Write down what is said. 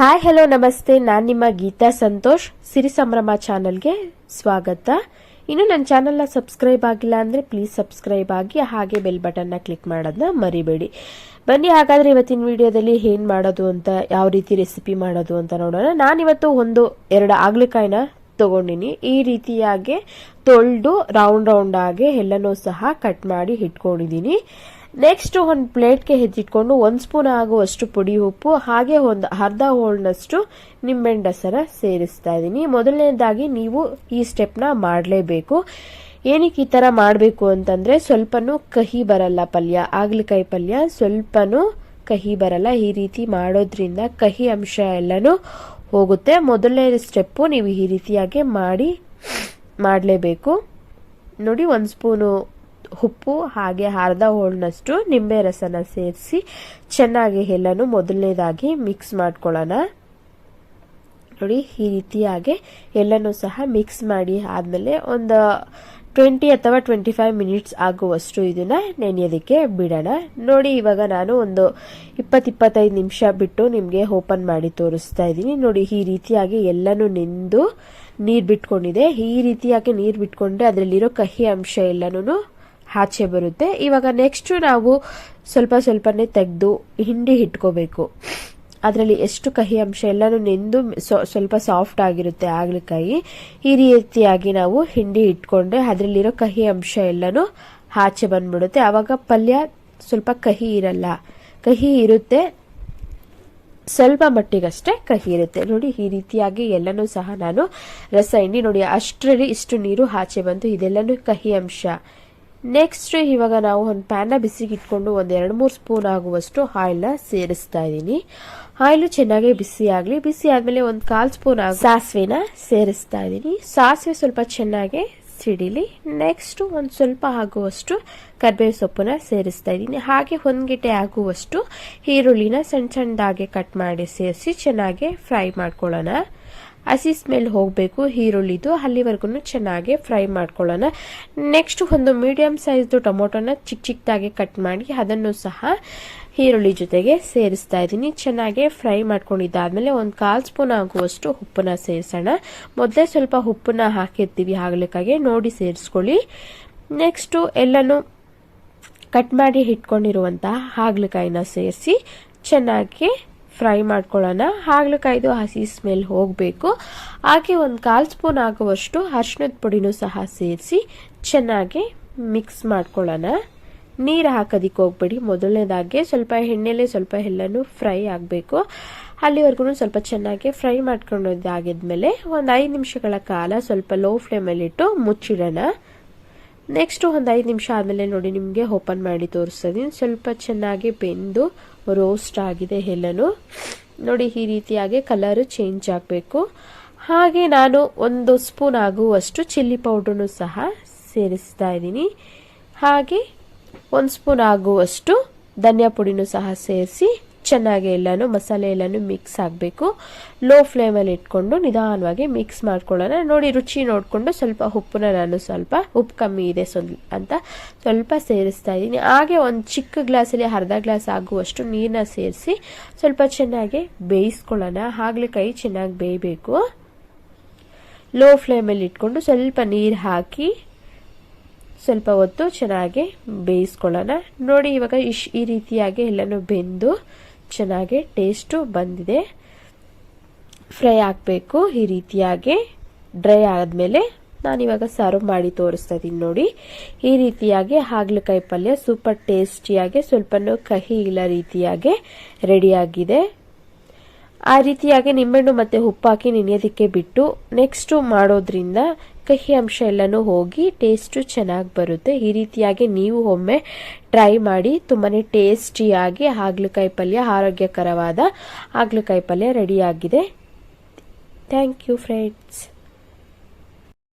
Hi hello ನಮಸ್ತೆ, ನಾನು ನಿಮ್ಮ ಗೀತಾ ಸಂತೋಷ್. ಸಿರಿ ಸಂಭ್ರಮ ಚಾನಲ್ಗೆ ಸ್ವಾಗತ. ಇನ್ನು ನನ್ನ ಚಾನಲ್ನ ಸಬ್ಸ್ಕ್ರೈಬ್ ಆಗಿಲ್ಲ ಅಂದರೆ ಪ್ಲೀಸ್ ಸಬ್ಸ್ಕ್ರೈಬ್ ಆಗಿ, ಹಾಗೆ ಬೆಲ್ ಬಟನ್ನ ಕ್ಲಿಕ್ ಮಾಡೋದನ್ನ ಮರಿಬೇಡಿ. ಬನ್ನಿ ಹಾಗಾದರೆ ಇವತ್ತಿನ ವಿಡಿಯೋದಲ್ಲಿ ಏನು ಮಾಡೋದು ಅಂತ, ಯಾವ ರೀತಿ ರೆಸಿಪಿ ಮಾಡೋದು ಅಂತ ನೋಡೋಣ. ನಾನಿವತ್ತು ಎರಡು ಹಾಗಲಕಾಯಿನ ತಗೊಂಡಿನಿ. ಈ ರೀತಿಯಾಗಿ ತೊಳೆದು ರೌಂಡ್ ಆಗಿ ಎಲ್ಲನೂ ಸಹ ಕಟ್ ಮಾಡಿ ಇಟ್ಕೊಂಡಿದ್ದೀನಿ. ನೆಕ್ಸ್ಟ್ ಒಂದು ಪ್ಲೇಟ್ಗೆ ಹೆಚ್ಚಿಟ್ಕೊಂಡು 1 ಸ್ಪೂನ್ ಆಗುವಷ್ಟು ಪುಡಿ ಉಪ್ಪು, ಹಾಗೆ ಒಂದು ಅರ್ಧ ಹೋಳ್ನಷ್ಟು ನಿಂಬೆಹಣ್ಣು ರಸನ ಸೇರಿಸ್ತಾ ಇದ್ದೀನಿ. ಮೊದಲನೇದಾಗಿ ನೀವು ಈ ಸ್ಟೆಪ್ನ ಮಾಡಲೇಬೇಕು. ಏನಕ್ಕೆ ಈ ಥರ ಮಾಡಬೇಕು ಅಂತಂದರೆ, ಸ್ವಲ್ಪನೂ ಕಹಿ ಬರಲ್ಲ ಪಲ್ಯ, ಹಾಗಲಕಾಯಿ ಪಲ್ಯ ಸ್ವಲ್ಪನೂ ಕಹಿ ಬರಲ್ಲ. ಈ ರೀತಿ ಮಾಡೋದ್ರಿಂದ ಕಹಿ ಅಂಶ ಎಲ್ಲನೂ ಹೋಗುತ್ತೆ. ಮೊದಲನೇ ಸ್ಟೆಪ್ಪು ನೀವು ಈ ರೀತಿಯಾಗಿ ಮಾಡಲೇಬೇಕು. ನೋಡಿ, 1 ಸ್ಪೂನು ಉಪ್ಪು ಹಾಗೆ ಅರ್ಧ ಹೋಳ್ನಷ್ಟು ನಿಂಬೆ ರಸನ ಸೇರಿಸಿ ಚೆನ್ನಾಗಿ ಎಲ್ಲನೂ ಮೊದಲನೇದಾಗಿ ಮಿಕ್ಸ್ ಮಾಡ್ಕೊಳ್ಳೋಣ. ನೋಡಿ, ಈ ರೀತಿಯಾಗಿ ಎಲ್ಲನೂ ಸಹ ಮಿಕ್ಸ್ ಮಾಡಿ ಆದಮೇಲೆ ಒಂದು 20 ಅಥವಾ 25 ಮಿನಿಟ್ಸ್ ಆಗುವಷ್ಟು ಇದನ್ನ ನೆನೆಯೋದಕ್ಕೆ ಬಿಡೋಣ. ನೋಡಿ, ಇವಾಗ ನಾನು ಒಂದು 20-25 ನಿಮಿಷ ಬಿಟ್ಟು ನಿಮಗೆ ಓಪನ್ ಮಾಡಿ ತೋರಿಸ್ತಾ ಇದ್ದೀನಿ. ನೋಡಿ, ಈ ರೀತಿಯಾಗಿ ಎಲ್ಲನೂ ನೆಂದು ನೀರು ಬಿಟ್ಕೊಂಡಿದೆ. ಈ ರೀತಿಯಾಗಿ ನೀರು ಬಿಟ್ಕೊಂಡ್ರೆ ಅದರಲ್ಲಿರೋ ಕಹಿ ಅಂಶ ಎಲ್ಲನೂ ಆಚೆ ಬರುತ್ತೆ. ಇವಾಗ ನೆಕ್ಸ್ಟ್ ನಾವು ಸ್ವಲ್ಪನೇ ತೆಗೆದು ಹಿಂಡಿ ಇಟ್ಕೋಬೇಕು. ಅದರಲ್ಲಿ ಎಷ್ಟು ಕಹಿ ಅಂಶ ಎಲ್ಲನೂ ನೆಂದು ಸ್ವಲ್ಪ ಸಾಫ್ಟ್ ಆಗಿರುತ್ತೆ ಹಾಗಲಕಾಯಿ. ಈ ರೀತಿಯಾಗಿ ನಾವು ಹಿಂಡಿ ಇಟ್ಕೊಂಡ್ರೆ ಅದರಲ್ಲಿರೋ ಕಹಿ ಅಂಶ ಎಲ್ಲನೂ ಆಚೆ ಬಂದ್ಬಿಡುತ್ತೆ. ಆವಾಗ ಪಲ್ಯ ಸ್ವಲ್ಪ ಕಹಿ ಇರಲ್ಲ, ಕಹಿ ಇರುತ್ತೆ, ಸ್ವಲ್ಪ ಮಟ್ಟಿಗಷ್ಟೇ ಕಹಿ ಇರುತ್ತೆ. ನೋಡಿ, ಈ ರೀತಿಯಾಗಿ ಎಲ್ಲನೂ ಸಹ ನಾನು ರಸ ಹಿಂಡಿ, ನೋಡಿ ಅಷ್ಟರಲ್ಲಿ ಇಷ್ಟು ನೀರು ಆಚೆ ಬಂತು, ಇದೆಲ್ಲನೂ ಕಹಿ ಅಂಶ. ನೆಕ್ಸ್ಟ್ ಇವಾಗ ನಾವು ಒಂದು ಪ್ಯಾನ್ನ ಬಿಸಿಗೆ ಇಟ್ಕೊಂಡು ಒಂದು 2-3 ಸ್ಪೂನ್ ಆಗುವಷ್ಟು ಆಯಿಲ್ನ ಸೇರಿಸ್ತಾ ಇದ್ದೀನಿ. ಆಯಿಲು ಚೆನ್ನಾಗಿ ಬಿಸಿ ಆಗಲಿ. ಬಿಸಿ ಆದಮೇಲೆ ಒಂದು 1/4 ಸ್ಪೂನ್ ಸಾಸಿವೆನ ಸೇರಿಸ್ತಾ ಇದ್ದೀನಿ. ಸಾಸಿವೆ ಸ್ವಲ್ಪ ಚೆನ್ನಾಗಿ ಸಿಡಿಲಿ. ನೆಕ್ಸ್ಟ್ ಒಂದು ಸ್ವಲ್ಪ ಆಗುವಷ್ಟು ಕರಿಬೇವು ಸೊಪ್ಪನ್ನ ಸೇರಿಸ್ತಾ ಇದ್ದೀನಿ. ಹಾಗೆ 1 ಗೆಡ್ಡೆ ಆಗುವಷ್ಟು ಈರುಳ್ಳಿನ ಸಣ್ಣದಾಗಿ ಕಟ್ ಮಾಡಿ ಸೇರಿಸಿ ಚೆನ್ನಾಗಿ ಫ್ರೈ ಮಾಡ್ಕೊಳ್ಳೋಣ. ಹಸಿ ಸ್ಮೆಲ್ ಹೋಗಬೇಕು ಈರುಳ್ಳಿದು, ಅಲ್ಲಿವರೆಗೂ ಚೆನ್ನಾಗಿ ಫ್ರೈ ಮಾಡ್ಕೊಳ್ಳೋಣ. ನೆಕ್ಸ್ಟ್ ಒಂದು ಮೀಡಿಯಂ ಸೈಜ್ದು ಟೊಮೊಟೊನ ಚಿಕ್ಕದಾಗಿ ಕಟ್ ಮಾಡಿ ಅದನ್ನು ಸಹ ಈರುಳ್ಳಿ ಜೊತೆಗೆ ಸೇರಿಸ್ತಾ ಇದ್ದೀನಿ. ಚೆನ್ನಾಗಿ ಫ್ರೈ ಮಾಡ್ಕೊಂಡಿದ್ದಾದ್ಮೇಲೆ ಒಂದು 1/4 ಸ್ಪೂನ್ ಆಗುವಷ್ಟು ಉಪ್ಪನ್ನ ಸೇರಿಸೋಣ. ಮೊದಲೇ ಸ್ವಲ್ಪ ಉಪ್ಪನ್ನ ಹಾಕಿರ್ತೀವಿ ಹಾಗಲಕಾಯಿಗೆ, ನೋಡಿ ಸೇರಿಸ್ಕೊಳ್ಳಿ. ನೆಕ್ಸ್ಟು ಎಲ್ಲನೂ ಕಟ್ ಮಾಡಿ ಇಟ್ಕೊಂಡಿರುವಂತಹ ಹಾಗಲಕಾಯಿನ ಸೇರಿಸಿ ಚೆನ್ನಾಗಿ ಫ್ರೈ ಮಾಡ್ಕೊಳ್ಳೋಣ. ಹಾಗಲಕಾಯಿದು ಹಸಿ ಸ್ಮೆಲ್ ಹೋಗಬೇಕು. ಹಾಗೆ ಒಂದು 1/4 ಸ್ಪೂನ್ ಆಗುವಷ್ಟು ಅರಿಶಿಣದ ಪುಡಿನೂ ಸಹ ಸೇರಿಸಿ ಚೆನ್ನಾಗಿ ಮಿಕ್ಸ್ ಮಾಡ್ಕೊಳ್ಳೋಣ. ನೀರು ಹಾಕೋದಕ್ಕೆ ಹೋಗ್ಬೇಡಿ. ಮೊದಲನೇದಾಗಿ ಸ್ವಲ್ಪ ಎಣ್ಣೆಲೆ ಸ್ವಲ್ಪ ಎಲ್ಲನೂ ಫ್ರೈ ಆಗಬೇಕು. ಅಲ್ಲಿವರೆಗೂ ಸ್ವಲ್ಪ ಚೆನ್ನಾಗಿ ಫ್ರೈ ಮಾಡ್ಕೊಂಡಾಗಿದ್ಮೇಲೆ ಒಂದು 5 ನಿಮಿಷಗಳ ಕಾಲ ಸ್ವಲ್ಪ ಲೋ ಫ್ಲೇಮಲ್ಲಿಟ್ಟು ಮುಚ್ಚಿಡೋಣ. ನೆಕ್ಸ್ಟ್ ಒಂದು 5 ನಿಮಿಷ ಆದಮೇಲೆ ನೋಡಿ, ನಿಮಗೆ ಓಪನ್ ಮಾಡಿ ತೋರಿಸ್ತೀನಿ. ಸ್ವಲ್ಪ ಚೆನ್ನಾಗಿ ಬೆಂದು ರೋಸ್ಟ್ ಆಗಿದೆ ಎಲ್ಲನೂ. ನೋಡಿ, ಈ ರೀತಿಯಾಗಿ ಕಲರು ಚೇಂಜ್ ಆಗಬೇಕು. ಹಾಗೆ ನಾನು 1 ಸ್ಪೂನ್ ಆಗುವಷ್ಟು ಚಿಲ್ಲಿ ಪೌಡ್ರನ್ನು ಸಹ ಸೇರಿಸ್ತಾ ಇದ್ದೀನಿ. ಹಾಗೆ 1 ಸ್ಪೂನ್ ಆಗುವಷ್ಟು ಧನಿಯಾ ಪುಡಿನೂ ಸಹ ಸೇರಿಸಿ ಚೆನ್ನಾಗಿ ಎಲ್ಲನೂ ಮಸಾಲೆ ಎಲ್ಲನೂ ಮಿಕ್ಸ್ ಆಗಬೇಕು. ಲೋ ಫ್ಲೇಮಲ್ಲಿ ಇಟ್ಕೊಂಡು ನಿಧಾನವಾಗಿ ಮಿಕ್ಸ್ ಮಾಡ್ಕೊಳ್ಳೋಣ. ನೋಡಿ, ರುಚಿ ನೋಡಿಕೊಂಡು ಸ್ವಲ್ಪ ಉಪ್ಪನ್ನ ನಾನು ಸ್ವಲ್ಪ ಉಪ್ಪು ಕಮ್ಮಿ ಇದೆ ಅಂತ ಸ್ವಲ್ಪ ಸೇರಿಸ್ತಾ ಇದ್ದೀನಿ. ಹಾಗೆ ಒಂದು ಚಿಕ್ಕ ಗ್ಲಾಸಲ್ಲಿ ಅರ್ಧ ಗ್ಲಾಸ್ ಆಗುವಷ್ಟು ನೀರನ್ನ ಸೇರಿಸಿ ಸ್ವಲ್ಪ ಚೆನ್ನಾಗಿ ಬೇಯಿಸ್ಕೊಳ್ಳೋಣ. ಹಾಗಲಕಾಯಿ ಚೆನ್ನಾಗಿ ಬೇಯಬೇಕು. ಲೋ ಫ್ಲೇಮಲ್ಲಿ ಇಟ್ಕೊಂಡು ಸ್ವಲ್ಪ ನೀರು ಹಾಕಿ ಸ್ವಲ್ಪ ಹೊತ್ತು ಚೆನ್ನಾಗಿ ಬೇಯಿಸ್ಕೊಳ್ಳೋಣ. ನೋಡಿ, ಇವಾಗ ಈ ರೀತಿಯಾಗಿ ಎಲ್ಲನೂ ಬೆಂದು ಚೆನ್ನಾಗಿ ಟೇಸ್ಟು ಬಂದಿದೆ. ಫ್ರೈ ಆಗಬೇಕು. ಈ ರೀತಿಯಾಗಿ ಡ್ರೈ ಆದಮೇಲೆ ನಾನಿವಾಗ ಸರ್ವ್ ಮಾಡಿ ತೋರಿಸ್ತಾ ಇದ್ದೀನಿ. ನೋಡಿ, ಈ ರೀತಿಯಾಗಿ ಹಾಗಲಕಾಯಿ ಪಲ್ಯ ಸೂಪರ್ ಟೇಸ್ಟಿಯಾಗಿ ಸ್ವಲ್ಪನೂ ಕಹಿ ಇಲ್ಲ ರೀತಿಯಾಗಿ ರೆಡಿಯಾಗಿದೆ. ಆ ರೀತಿಯಾಗಿ ನಿಂಬೆಹಣ್ಣು ಮತ್ತು ಉಪ್ಪು ಹಾಕಿ ನೆನೆಯೋದಕ್ಕೆ ಬಿಟ್ಟು ನೆಕ್ಸ್ಟು ಮಾಡೋದ್ರಿಂದ ಕಹಿ ಅಂಶ ಎಲ್ಲನೂ ಹೋಗಿ ಟೇಸ್ಟು ಚೆನ್ನಾಗಿ ಬರುತ್ತೆ. ಈ ರೀತಿಯಾಗಿ ನೀವು ಒಮ್ಮೆ ಟ್ರೈ ಮಾಡಿ. ತುಂಬಾ ಟೇಸ್ಟಿಯಾಗಿ ಹಾಗಲಕಾಯಿ ಪಲ್ಯ, ಆರೋಗ್ಯಕರವಾದ ಹಾಗಲಕಾಯಿ ಪಲ್ಯ ರೆಡಿಯಾಗಿದೆ. Thank you friends.